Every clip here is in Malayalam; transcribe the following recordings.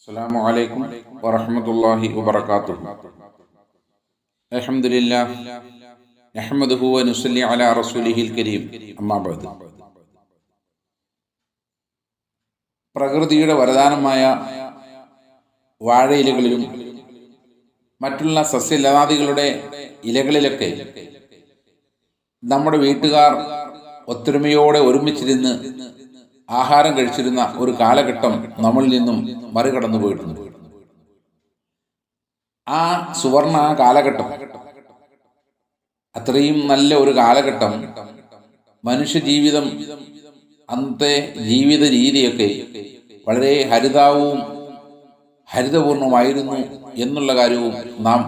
അസ്സലാമു അലൈക്കും വറഹ്മത്തുള്ളാഹി വബറകാതുഹു. അൽഹംദുലില്ലാഹ് നഹ്മദുഹു വ നുസല്ലി അലാ റസൂലിഹിൽ കരീം. അമ്മാ ബഅദ്. പ്രകൃതിയുടെ വരദാനമായ വാഴയിലകളിലും മറ്റുള്ള സസ്യലതാദികളുടെ ഇലകളിലൊക്കെ നമ്മുടെ വീട്ടുകാർ ഒത്തൊരുമയോടെ ഒരുമിച്ചിരുന്ന് ആഹാരം കഴിച്ചിരുന്ന ഒരു കാലഘട്ടം നമ്മളിൽ നിന്നും മറികടന്നു പോയിട്ടുണ്ട്. ആ സുവർണ കാലഘട്ടം, അത്രയും നല്ല ഒരു കാലഘട്ടം, മനുഷ്യ ജീവിതം, അന്നത്തെ ജീവിത രീതിയൊക്കെ വളരെ ഹരിതപൂർണമായിരുന്നു എന്നുള്ള കാര്യവും നാം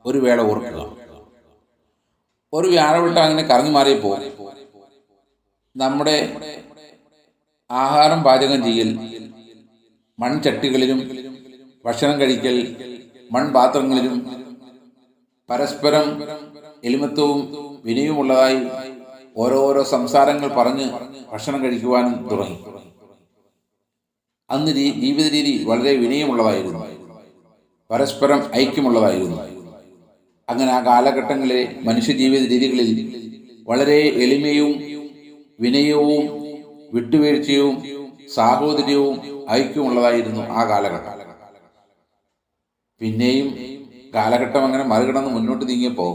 ഒരു വേള ഓർക്കുക. ഒരു വ്യാഴവിട്ട അങ്ങനെ കറങ്ങി മാറിയപ്പോൾ നമ്മുടെ ആഹാരം പാചകം ചെയ്യൽ, മൺചട്ടികളിലും ഭക്ഷണം കഴിക്കൽ, മൺപാത്രങ്ങളിലും പരസ്പരം എളിമത്വവും വിനയവുമുള്ളതായി ഓരോരോ സംസാരങ്ങൾ പറഞ്ഞ് ഭക്ഷണം കഴിക്കുവാനും തുടങ്ങി. അന്ന് ജീവിത രീതി വളരെ വിനയമുള്ളതായിരുന്നു, പരസ്പരം ഐക്യമുള്ളതായിരുന്നു. അങ്ങനെ ആ കാലഘട്ടങ്ങളിലെ മനുഷ്യ ജീവിത രീതികളിൽ വളരെ എളിമയും വിനയവും വിട്ടുവീഴ്ചയും സാഹോദര്യവും ഐക്യമുള്ളതായിരുന്നു ആ കാലഘട്ടം. പിന്നെയും കാലഘട്ടം അങ്ങനെ മറികടന്ന് മുന്നോട്ട് നീങ്ങിയപ്പോൾ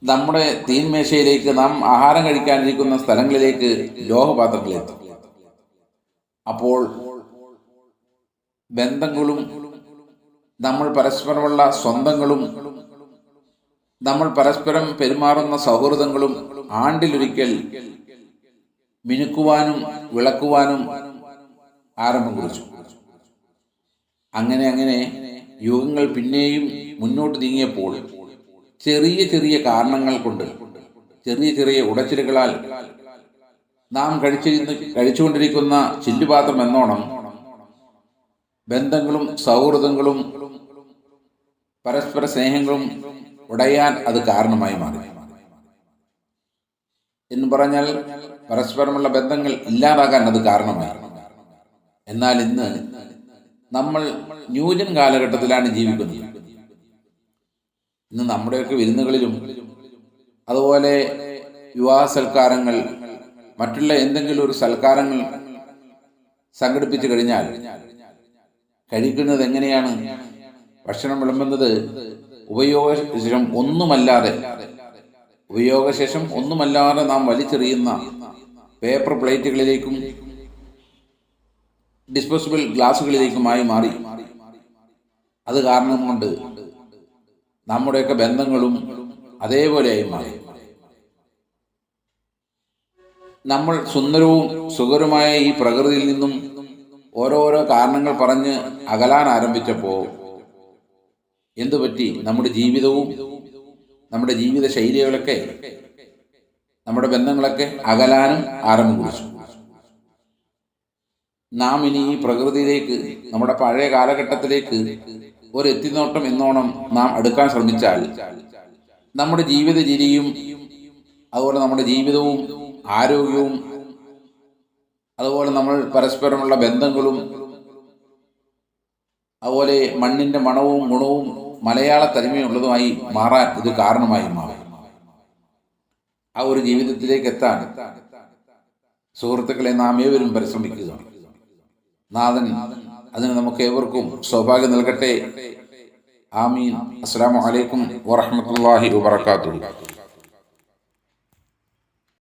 നമ്മുടെ തീൻമേശയിലേക്ക്, നാം ആഹാരം കഴിക്കാനിരിക്കുന്ന സ്ഥലങ്ങളിലേക്ക് ലോഹപാത്രങ്ങളെത്തും. അപ്പോൾ ബന്ധങ്ങളും നമ്മൾ പരസ്പരമുള്ള സ്വന്തങ്ങളും നമ്മൾ പരസ്പരം പെരുമാറുന്ന സൗഹൃദങ്ങളും ആണ്ടിലൊരിക്കൽ മിനുക്കുവാനും വിളക്കുവാനും ആരംഭം കുറിച്ചു. അങ്ങനെ യുഗങ്ങൾ പിന്നെയും മുന്നോട്ട് നീങ്ങിയപ്പോൾ ചെറിയ കാരണങ്ങൾ കൊണ്ട്, ചെറിയ ഉടച്ചിലുകളാൽ നാം കഴിച്ചുകൊണ്ടിരിക്കുന്ന ചില്ലുപാത്രം എന്നോണം ബന്ധങ്ങളും സൗഹൃദങ്ങളും പരസ്പര സ്നേഹങ്ങളും ഉടയാൻ അത് കാരണമായി മാറി. എന്ന് പറഞ്ഞാൽ പരസ്പരമുള്ള ബന്ധങ്ങൾ ഇല്ലാതാകാൻ അത് കാരണമായി. എന്നാൽ ഇന്ന് നമ്മൾ ന്യൂജൻ കാലഘട്ടത്തിലാണ് ജീവിക്കുന്നത്. ഇന്ന് നമ്മുടെയൊക്കെ വിരുന്നുകളിലും അതുപോലെ വിവാഹ സൽക്കാരങ്ങൾ, മറ്റുള്ള എന്തെങ്കിലും ഒരു സൽക്കാരങ്ങൾ സംഘടിപ്പിച്ചു കഴിഞ്ഞാൽ കഴിക്കുന്നത് എങ്ങനെയാണ്? ഭക്ഷണം വിളമ്പുന്നത് ഉപയോഗശേഷം ഒന്നുമല്ലാതെ നാം വലിച്ചെറിയുന്ന പേപ്പർ പ്ലേറ്റുകളിലേക്കും ഡിസ്പോസിബിൾ ഗ്ലാസുകളിലേക്കുമായി മാറി. അത് കാരണം കൊണ്ട് നമ്മുടെയൊക്കെ ബന്ധങ്ങളും അതേപോലെയായി മാറി. നമ്മൾ സുന്ദരവും സുഖകരമായ ഈ പ്രകൃതിയിൽ നിന്നും ഓരോരോ കാരണങ്ങൾ പറഞ്ഞ് അകലാൻ ആരംഭിച്ചപ്പോൾ എന്തുപറ്റി? നമ്മുടെ ജീവിതവും നമ്മുടെ ജീവിത ശൈലികളൊക്കെ, നമ്മുടെ ബന്ധങ്ങളൊക്കെ അകലാനും ആരംഭം കുറിച്ചു. നാം ഇനി ഈ പ്രകൃതിയിലേക്ക്, നമ്മുടെ പഴയ കാലഘട്ടത്തിലേക്ക് ഒരു എത്തിനോട്ടം എന്നോണം നാം അടുക്കാൻ ശ്രമിച്ചാൽ നമ്മുടെ ജീവിത രീതിയും അതുപോലെ നമ്മുടെ ജീവിതവും ആരോഗ്യവും അതുപോലെ നമ്മൾ പരസ്പരമുള്ള ബന്ധങ്ങളും അതുപോലെ മണ്ണിന്റെ മണവും ഗുണവും മലയാള തനിമയുള്ളതുമായി മാറാൻ ഇത് കാരണമായി മാറി. ആ ഒരു ജീവിതത്തിലേക്ക് എത്താൻ സുഹൃത്തുക്കളെ നാം ഏവരും പരിശ്രമിക്കുക. നാഥൻ അതിന് നമുക്ക് ഏവർക്കും സൗഭാഗ്യം നൽകട്ടെ. ആമീൻ. അസ്സലാമു അലൈക്കും വറഹ്മത്തുള്ളാഹി വബറകാതുഹു.